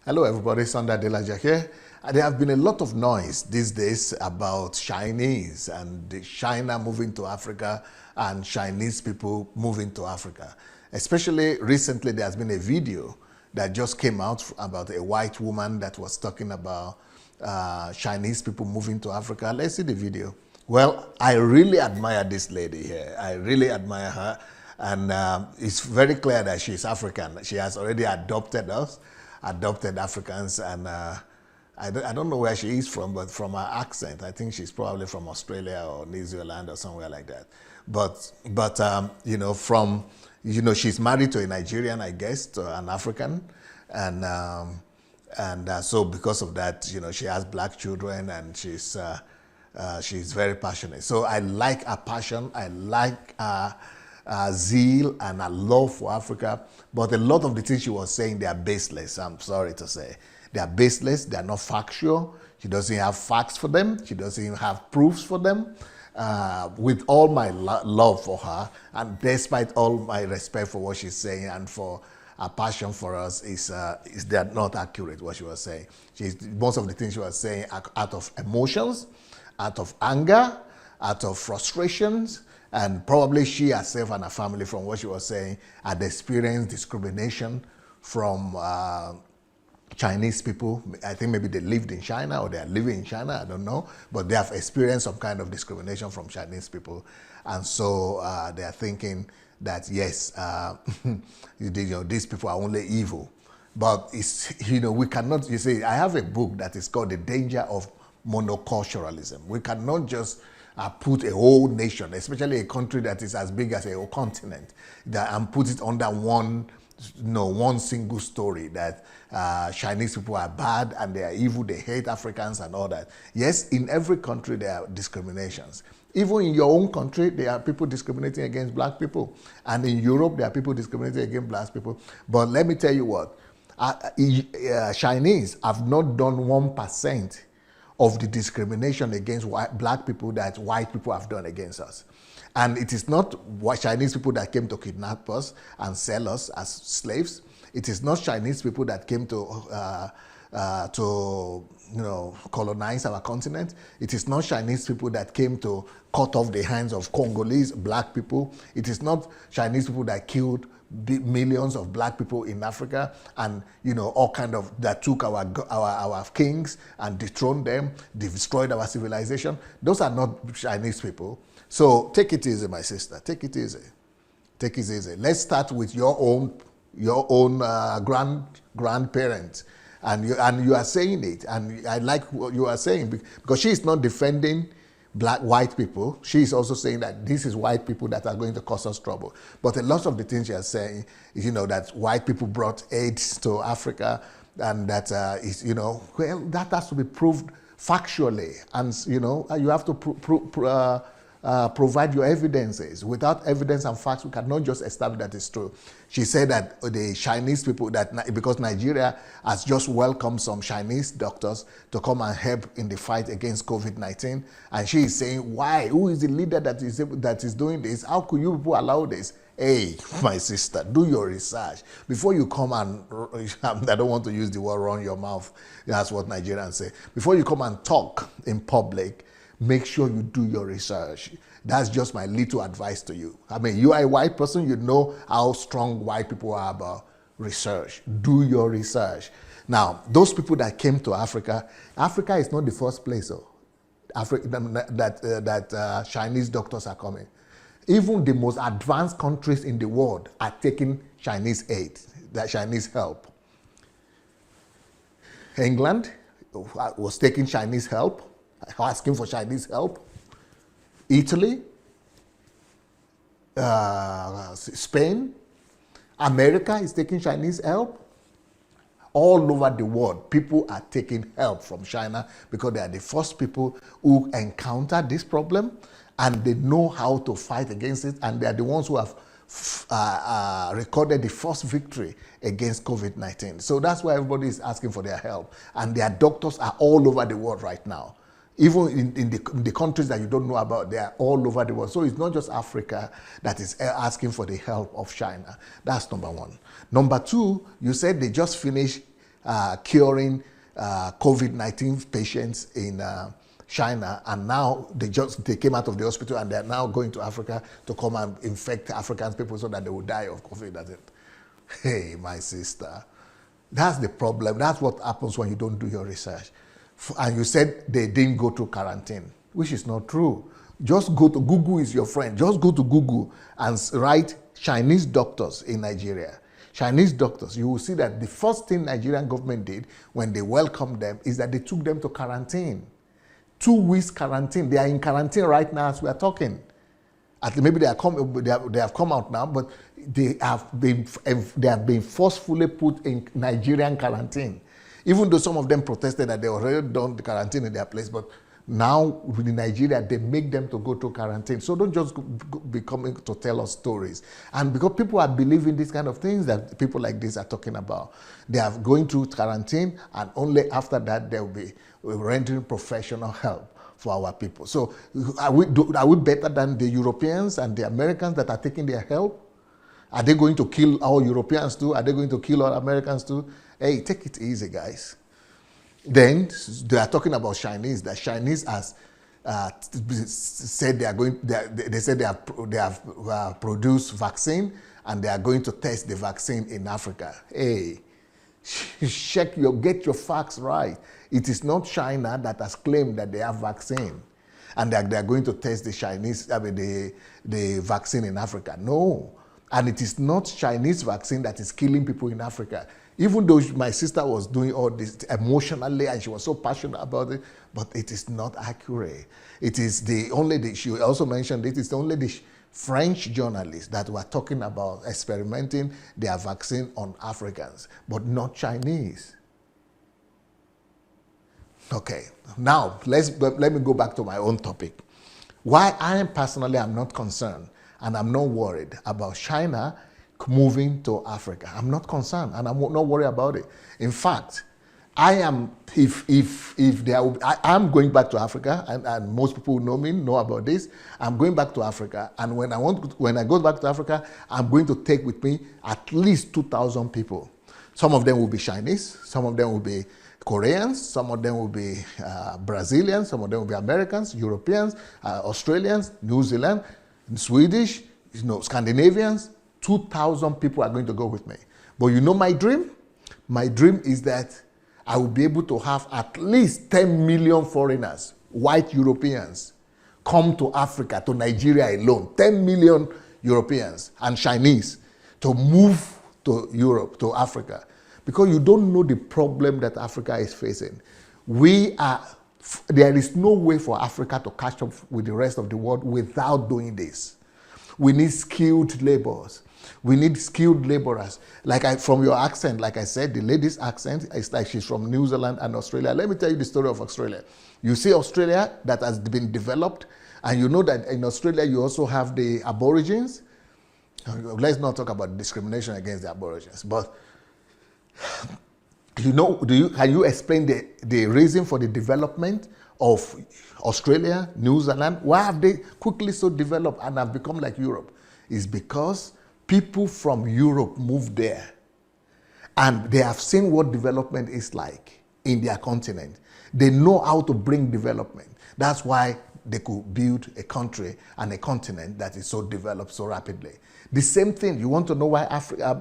Hello everybody, Sunday Adelaja here. There have been a lot of noise these days about Chinese and China moving to Africa and Chinese people moving to Africa. Especially recently there has been a video that just came out about a white woman that was talking about Chinese people moving to Africa. Let's see the video. Well, I really admire this lady here. I really admire her. And it's very clear that she's African. She has already adopted us, adopted Africans, and I don't know where she is from, but from her accent, I think she's probably from Australia or New Zealand or somewhere like that. But you know, she's married to a Nigerian, I guess, to an African, and so because of that, you know, she has black children, and she's very passionate. So I like her passion. I like her zeal and a love for Africa, but a lot of the things she was saying, they are baseless. I'm sorry to say. They are baseless, they are not factual. She doesn't have facts for them. She doesn't even have proofs for them. With all my love for her, and despite all my respect for what she's saying and for her passion for us, is they are not accurate, what she was saying. Most of the things she was saying are out of emotions, out of anger, out of frustrations, and probably she herself and her family, from what she was saying, had experienced discrimination from Chinese people. I think maybe they lived in China or they are living in China, I don't know, but they have experienced some kind of discrimination from Chinese people. And so they are thinking that, yes, these people are only evil. But it's, we cannot, you see, I have a book that is called The Danger of Monoculturalism. We cannot just put a whole nation, especially a country that is as big as a whole continent, and put it under one single story that Chinese people are bad and they are evil, they hate Africans and all that. Yes, in every country there are discriminations. Even in your own country, there are people discriminating against black people. And in Europe, there are people discriminating against black people. But let me tell you what, Chinese have not done 1% of the discrimination against black people that white people have done against us. And it is not Chinese people that came to kidnap us and sell us as slaves. It is not Chinese people that came to colonize our continent. It is not Chinese people that came to cut off the hands of Congolese black people. It is not Chinese people that killed millions of black people in Africa, and all kind of that took our kings and dethroned them, destroyed our civilization. Those are not Chinese people. So take it easy, my sister. Take it easy. Take it easy. Let's start with your own grandparents, and you are saying it, and I like what you are saying, because she is not defending white people. She is also saying that this is white people that are going to cause us trouble. But a lot of the things she is saying is, that white people brought AIDS to Africa, and that well, that has to be proved factually, and you have to provide your evidences. Without evidence and facts, we cannot just establish that it's true. She said that the Chinese people, because Nigeria has just welcomed some Chinese doctors to come and help in the fight against COVID-19, and she is saying, why? Who is the leader that is doing this? How could you people allow this? Hey, my sister, do your research before you come and, I don't want to use the word run your mouth, that's what Nigerians say. Before you come and talk in public, make sure you do your research. That's just my little advice to you. I mean, you are a white person, you know how strong white people are about research. Do your research. Now, those people that came to Africa, Africa is not the first place that Chinese doctors are coming. Even the most advanced countries in the world are taking Chinese aid, that Chinese help. England was taking Chinese help, asking for Chinese help. Italy, Spain, America is taking Chinese help. All over the world, people are taking help from China because they are the first people who encountered this problem, and they know how to fight against it, and they are the ones who have recorded the first victory against COVID-19. So that's why everybody is asking for their help, and their doctors are all over the world right now. Even in the countries that you don't know about, they are all over the world. So it's not just Africa that is asking for the help of China. That's number one. Number two, you said they just finished curing COVID-19 patients in China, and now they came out of the hospital and they're now going to Africa to come and infect African people so that they will die of COVID. That's it. Hey, my sister, that's the problem. That's what happens when you don't do your research. And you said they didn't go to quarantine, which is not true. Just go to Google, is your friend. Just go to Google and write Chinese doctors in Nigeria. Chinese doctors, you will see that the first thing Nigerian government did when they welcomed them is that they took them to quarantine. 2 weeks quarantine. They are in quarantine right now as we are talking. Maybe they have come out now, but they have been forcefully put in Nigerian quarantine. Even though some of them protested that they already done the quarantine in their place, but now in Nigeria, they make them to go to quarantine. So don't just be coming to tell us stories. And because people are believing these kind of things that people like this are talking about, they are going through quarantine, and only after that they will be rendering professional help for our people. So are we better than the Europeans and the Americans that are taking their help? Are they going to kill all Europeans too? Are they going to kill all Americans too? Hey, take it easy, guys. Then they are talking about Chinese. The Chinese has said they are going. They said they have produced vaccine and they are going to test the vaccine in Africa. Hey, get your facts right. It is not China that has claimed that they have vaccine and that they are going to test the vaccine in Africa. No, and it is not Chinese vaccine that is killing people in Africa. Even though my sister was doing all this emotionally and she was so passionate about it, but it is not accurate. It is she also mentioned it is only the French journalists that were talking about experimenting their vaccine on Africans, but not Chinese. Okay, now let me go back to my own topic. Why I personally am not concerned and I'm not worried about China moving to Africa. I'm not concerned and I'm not worried about it. In fact, I am I'm going back to Africa, and most people who know me know about this. I'm going back to Africa, and when I go back to Africa, I'm going to take with me at least 2,000 people. Some of them will be Chinese, some of them will be Koreans, some of them will be Brazilians, some of them will be Americans, Europeans, Australians, New Zealand, Swedish, Scandinavians. 2,000 people are going to go with me. But you know my dream? My dream is that I will be able to have at least 10 million foreigners, white Europeans, come to Africa, to Nigeria alone. 10 million Europeans and Chinese to move to Europe, to Africa. Because you don't know the problem that Africa is facing. There is no way for Africa to catch up with the rest of the world without doing this. We need skilled laborers. We need skilled laborers. From your accent, like I said, the lady's accent is like she's from New Zealand and Australia. Let me tell you the story of Australia. You see Australia that has been developed, and you know that in Australia you also have the Aborigines. Let's not talk about discrimination against the Aborigines, but can you explain the reason for the development of Australia, New Zealand? Why have they quickly so developed and have become like Europe? It's because people from Europe moved there and they have seen what development is like in their continent. They know how to bring development. That's why they could build a country and a continent that is so developed so rapidly. The same thing, you want to know why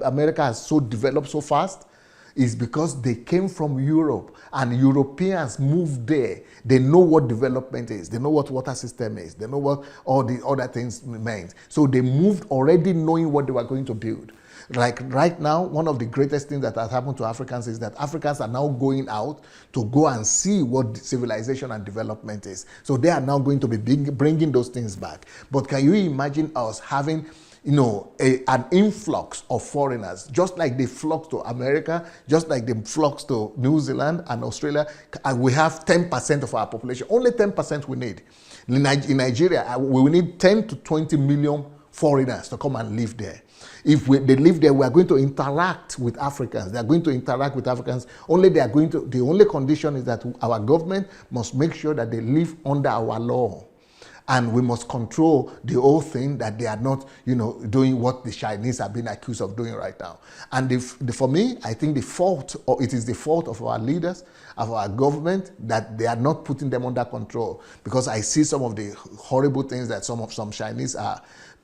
America has so developed so fast? Is because they came from Europe and Europeans moved there. They know what development is. They know what water system is. They know what all the other things mean. So they moved already knowing what they were going to build. Like right now, one of the greatest things that has happened to Africans is that Africans are now going out to go and see what civilization and development is. So they are now going to be bringing those things back. But can you imagine us having an influx of foreigners, just like they flock to America, just like they flocks to New Zealand and Australia, and we have 10% of our population. Only 10% we need. In Nigeria, we need 10 to 20 million foreigners to come and live there. If they live there, we are going to interact with Africans. They are going to interact with Africans. The only condition is that our government must make sure that they live under our law. And we must control the whole thing that they are not, doing what the Chinese are being accused of doing right now. And for me, I think it is the fault of our leaders, of our government, that they are not putting them under control. Because I see some of the horrible things that some Chinese are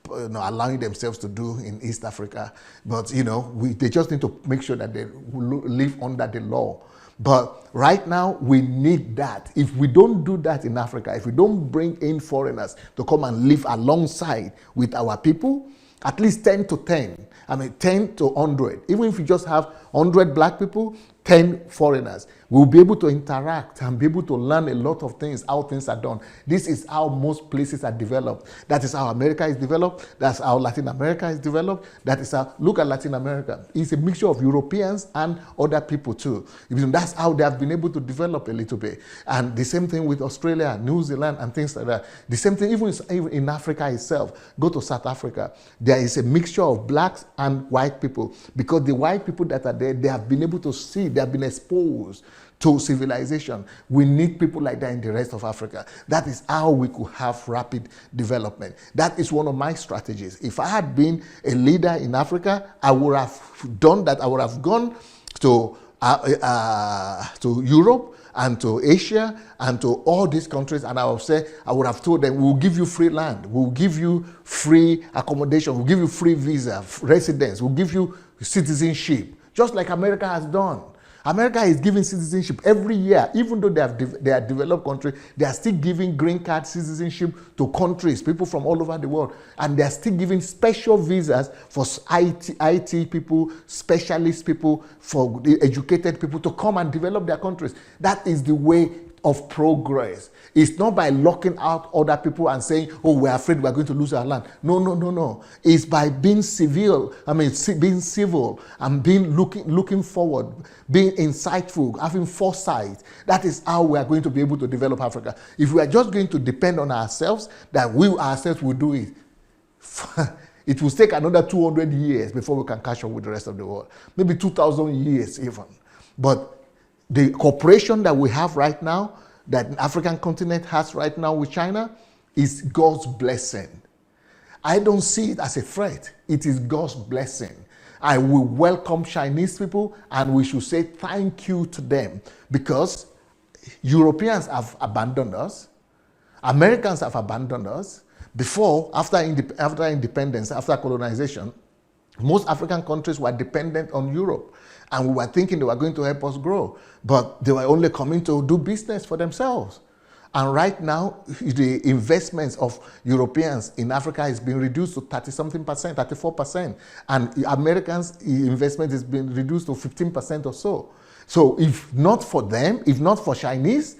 allowing themselves to do in East Africa. But, they just need to make sure that they live under the law. But right now, we need that. If we don't do that in Africa, if we don't bring in foreigners to come and live alongside with our people, at least 10 to 10, 10 to 100, even if we just have 100 black people, 10 foreigners, we'll be able to interact and be able to learn a lot of things, how things are done. This is how most places are developed. That is how America is developed. That's how Latin America is developed. That is how, look at Latin America. It's a mixture of Europeans and other people too. That's how they have been able to develop a little bit. And the same thing with Australia, New Zealand, and things like that. The same thing even in Africa itself. Go to South Africa. There is a mixture of blacks and white people, because the white people that are there, they have been able to see, they have been exposed to civilization. We need people like that in the rest of Africa. That is how we could have rapid development. That is one of my strategies. If I had been a leader in Africa, I would have done that. I would have gone to Europe and to Asia and to all these countries, and I would have told them, we'll give you free land, we'll give you free accommodation, we'll give you free visa, residence, we'll give you citizenship, just like America has done. America is giving citizenship every year. Even though they are developed countries, they are still giving green card citizenship to countries, people from all over the world. And they are still giving special visas for IT people, specialist people, for the educated people to come and develop their countries. That is the way of progress. It's not by locking out other people and saying, oh, we're afraid we're going to lose our land. No. It's by being being civil and looking forward, being insightful, having foresight. That is how we are going to be able to develop Africa. If we are just going to depend on ourselves, that we ourselves will do it, it will take another 200 years before we can catch up with the rest of the world. Maybe 2,000 years even. But the cooperation that we have right now, that the African continent has right now with China, is God's blessing. I don't see it as a threat. It is God's blessing. I will welcome Chinese people, and we should say thank you to them, because Europeans have abandoned us. Americans have abandoned us. Before, after independence, after colonization, most African countries were dependent on Europe, and we were thinking they were going to help us grow, but they were only coming to do business for themselves. And right now, the investments of Europeans in Africa is being reduced to 30-something percent, 34%, and Americans' investment is being reduced to 15% or so. So if not for them, if not for Chinese,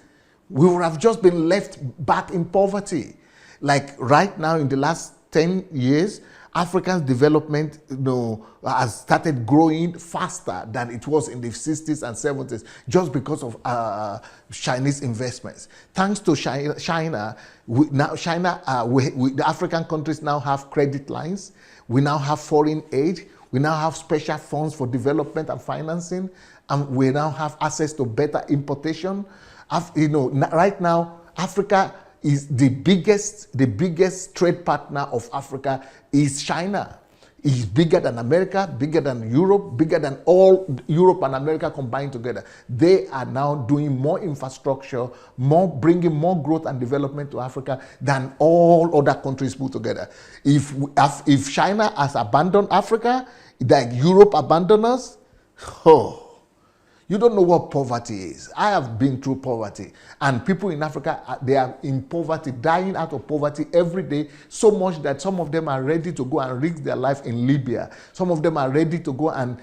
we would have just been left back in poverty. Like right now, in the last 10 years, Africa's development has started growing faster than it was in the 60s and 70s, just because of Chinese investments. Thanks to China, the African countries now have credit lines. We now have foreign aid. We now have special funds for development and financing, and we now have access to better importation. Right now, Africa is the biggest trade partner of Africa is China. It's bigger than America, bigger than Europe, bigger than all Europe and America combined together. They are now doing more infrastructure, bringing more growth and development to Africa than all other countries put together. If China has abandoned Africa, like Europe abandoned us, you don't know what poverty is. I have been through poverty, and people in Africa, they are in poverty, dying out of poverty every day, so much that some of them are ready to go and risk their life in Libya. Some of them are ready to go and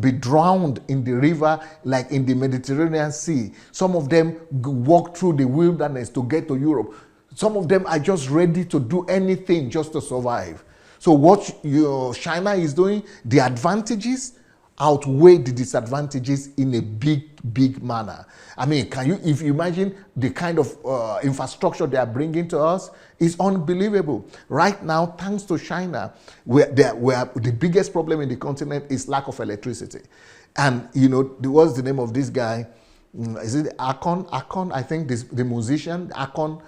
be drowned in the river, like in the Mediterranean Sea. Some of them walk through the wilderness to get to Europe. Some of them are just ready to do anything just to survive. So what China is doing, the advantages outweigh the disadvantages in a big manner. If you imagine the kind of infrastructure they are bringing to us, is unbelievable. Right now, thanks to China, where the biggest problem in the continent is lack of electricity. And what's the name of this guy? Is it Akon? Akon, I think the musician, Akon,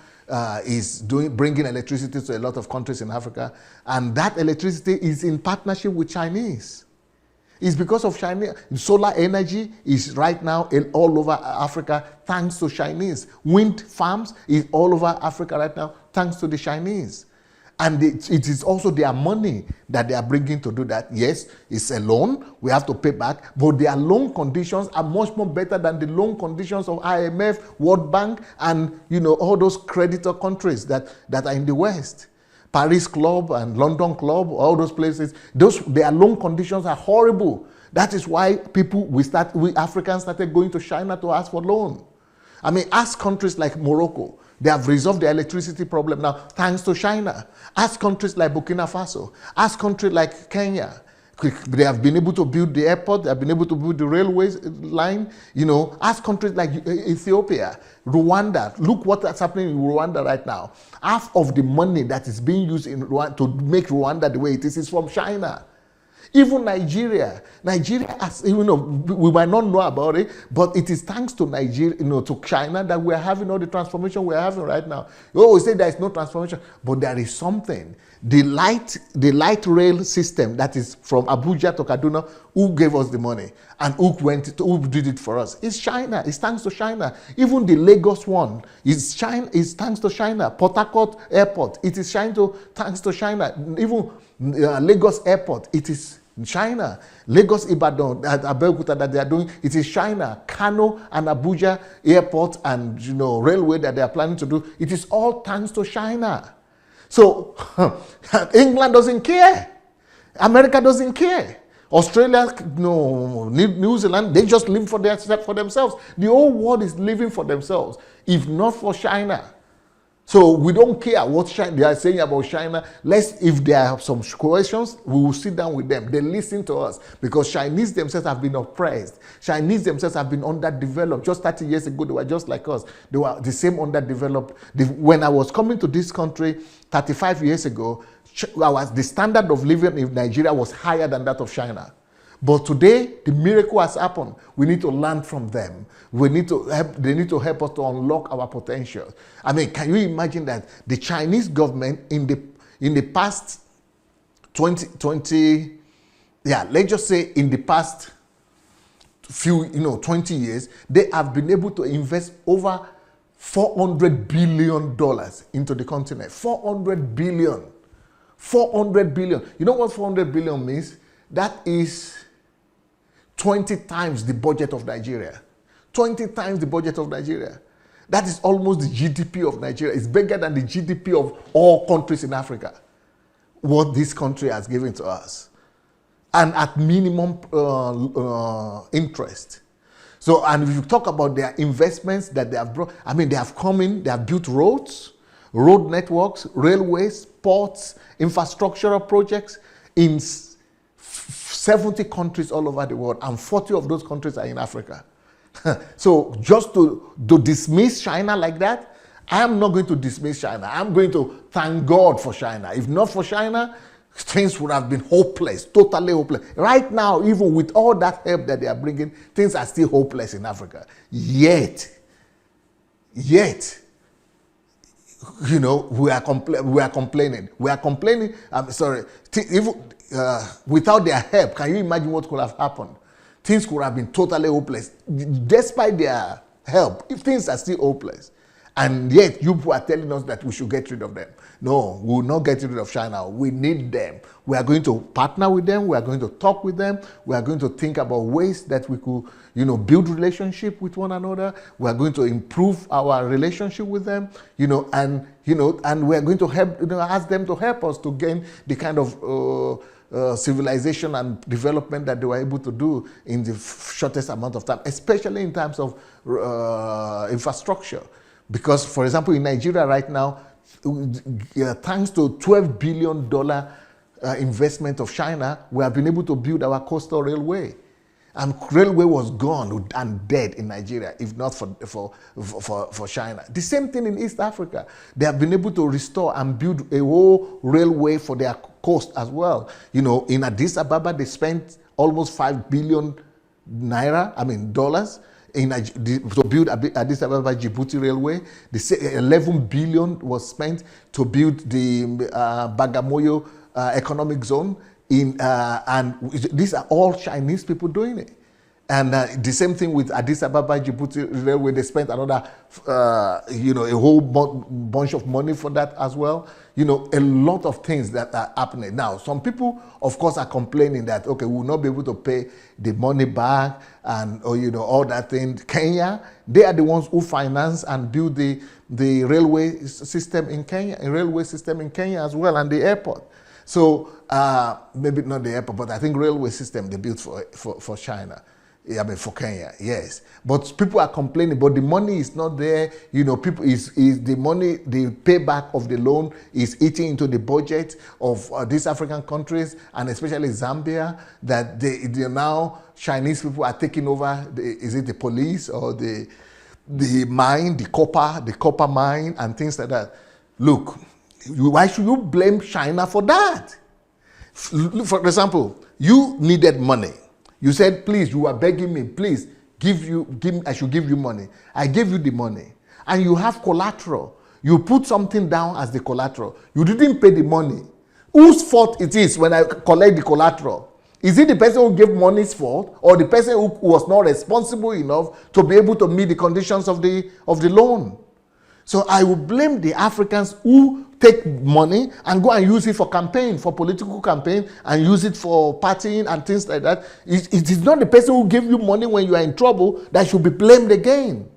is bringing electricity to a lot of countries in Africa, and that electricity is in partnership with Chinese. It's because of China. Solar energy is right now all over Africa thanks to Chinese. Wind farms is all over Africa right now thanks to the Chinese. And it is also their money that they are bringing to do that. Yes, it's a loan. We have to pay back. But their loan conditions are much more better than the loan conditions of IMF, World Bank, and all those creditor countries that are in the West. Paris Club and London Club, all those places, their loan conditions are horrible. That is why we Africans started going to China to ask for loan. I mean, ask countries like Morocco. They have resolved their electricity problem now thanks to China. Ask countries like Burkina Faso. Ask countries like Kenya. They have been able to build the airport. They have been able to build the railways line. Ask countries like Ethiopia, Rwanda. Look what's happening in Rwanda right now. Half of the money that is being used in Rwanda to make Rwanda the way it is from China. Even Nigeria, we might not know about it, but it is thanks to Nigeria, to China that we are having all the transformation we are having right now. We say there is no transformation, but there is something. The light rail system that is from Abuja to Kaduna, who gave us the money and who did it for us? It's China. It's thanks to China. Even the Lagos one is thanks to China. Port Harcourt Airport, it is thanks to China. Even Lagos Airport, it is China. Lagos Ibadan at Abeokuta that they are doing, it is China. Kano and Abuja Airport and railway that they are planning to do, it is all thanks to China. So England doesn't care. America doesn't care. Australia, New Zealand, they just live for themselves. The whole world is living for themselves, if not for China. So we don't care what they are saying about China. If there are some questions, we will sit down with them. They listen to us because Chinese themselves have been oppressed. Chinese themselves have been underdeveloped. Just 30 years ago, they were just like us. They were the same underdeveloped. When I was coming to this country 35 years ago, the standard of living in Nigeria was higher than that of China. But today, the miracle has happened. We need to learn from them. They need to help us to unlock our potential. I mean, can you imagine that the Chinese government in the past 20, let's just say in the past 20 years, they have been able to invest over $400 billion into the continent. 400 billion. 400 billion. You know what 400 billion means? That is 20 times the budget of Nigeria. 20 times the budget of Nigeria. That is almost the GDP of Nigeria. It's bigger than the GDP of all countries in Africa. What this country has given to us. And at minimum interest. So, and if you talk about their investments that they have brought, I mean, they have come in, they have built roads, road networks, railways, ports, infrastructural projects in 70 countries all over the world, and 40 of those countries are in Africa. So just to dismiss China like that, I am not going to dismiss China. I'm going to thank God for China. If not for China, things would have been hopeless, totally hopeless. Right now, even with all that help that they are bringing, things are still hopeless in Africa. Yet, we are complaining. I'm sorry. Even without their help, can you imagine what could have happened? Things could have been totally hopeless. Despite their help, if things are still hopeless, and yet you are telling us that we should get rid of them. No, we will not get rid of China. We need them. We are going to partner with them. We are going to talk with them. We are going to think about ways that we could, build relationship with one another. We are going to improve our relationship with them, and we are going to help, ask them to help us to gain the kind of civilization and development that they were able to do in the shortest amount of time, especially in terms of infrastructure. Because, for example, in Nigeria right now, thanks to $12 billion investment of China, we have been able to build our coastal railway. And railway was gone and dead in Nigeria, if not for China. The same thing in East Africa. They have been able to restore and build a whole railway for their coast as well. In Addis Ababa, they spent almost $5 billion dollars to build Addis Ababa Djibouti Railway. They say 11 billion was spent to build the Bagamoyo economic zone. And these are all Chinese people doing it. And the same thing with Addis Ababa Djibouti Railway. They spent another, a whole bunch of money for that as well. A lot of things that are happening. Now, some people, of course, are complaining that, okay, we will not be able to pay the money back and, all that thing. Kenya, they are the ones who finance and build the railway system in Kenya, as well, and the airport. So, maybe not the airport, but I think railway system they built for China. For Kenya, yes. But people are complaining, but the money is not there. People is the money, the payback of the loan is eating into the budget of these African countries, and especially Zambia, that they now Chinese people are taking over. Is it the police or the mine, the copper mine, and things like that? Look, why should you blame China for that? For example, you needed money. You said, please, you are begging me, please, I should give you money. I gave you the money. And you have collateral. You put something down as the collateral. You didn't pay the money. Whose fault it is when I collect the collateral? Is it the person who gave money's fault, or the person who was not responsible enough to be able to meet the conditions of the loan? So I will blame the Africans who take money and go and use it for campaign, for political campaign, and use it for partying and things like that. It is not the person who gave you money when you are in trouble that should be blamed again.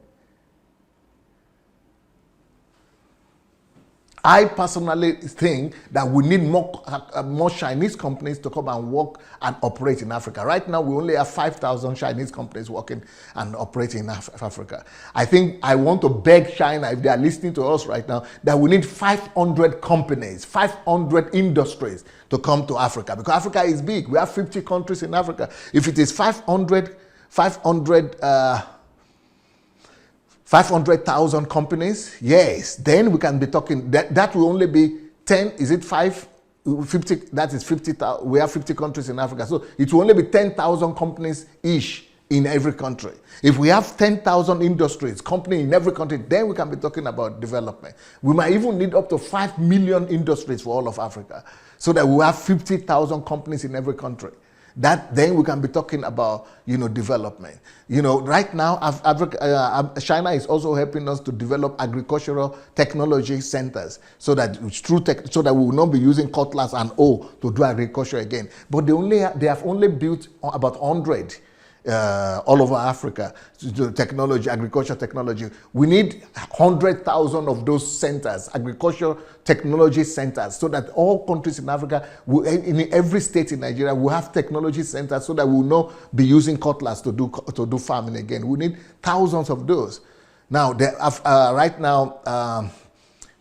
I personally think that we need more Chinese companies to come and work and operate in Africa. Right now, we only have 5,000 Chinese companies working and operating in Africa. I think I want to beg China, if they are listening to us right now, that we need 500 companies, 500 industries to come to Africa, because Africa is big. We have 50 countries in Africa. If it is 500,000 companies, yes, then we can be talking, that will only be 10, is it 50, that is 50,000, we have 50 countries in Africa, so it will only be 10,000 companies-ish in every country. If we have 10,000 industries, companies in every country, then we can be talking about development. We might even need up to 5 million industries for all of Africa, so that we have 50,000 companies in every country. Then we can be talking about, development. Right now, China is also helping us to develop agricultural technology centers, so that so that we will not be using cutlass and hoe to do agriculture again. But they have only built about 100 all over Africa, agriculture technology. We need 100,000 of those centers, agriculture technology centers, so that all countries in Africa, in every state in Nigeria, will have technology centers, so that we will not be using cutlass to do farming again. We need thousands of those. Now, right now,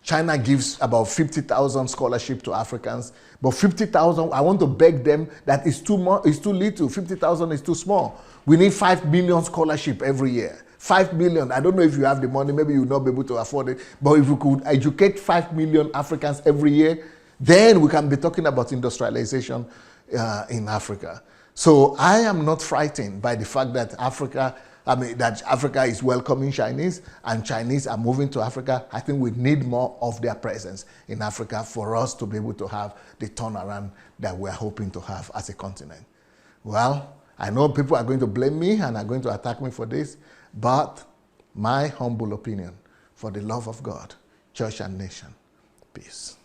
China gives about 50,000 scholarships to Africans, but 50,000, I want to beg them that it's too little. 50,000 is too small. We need 5 million scholarship every year. 5 million. I don't know if you have the money, maybe you'll not be able to afford it, but if we could educate 5 million Africans every year, then we can be talking about industrialization in Africa. So I am not frightened by the fact that Africa is welcoming Chinese, and Chinese are moving to Africa. I think we need more of their presence in Africa for us to be able to have the turnaround that we're hoping to have as a continent. Well, I know people are going to blame me and are going to attack me for this, but my humble opinion, for the love of God, church and nation, peace.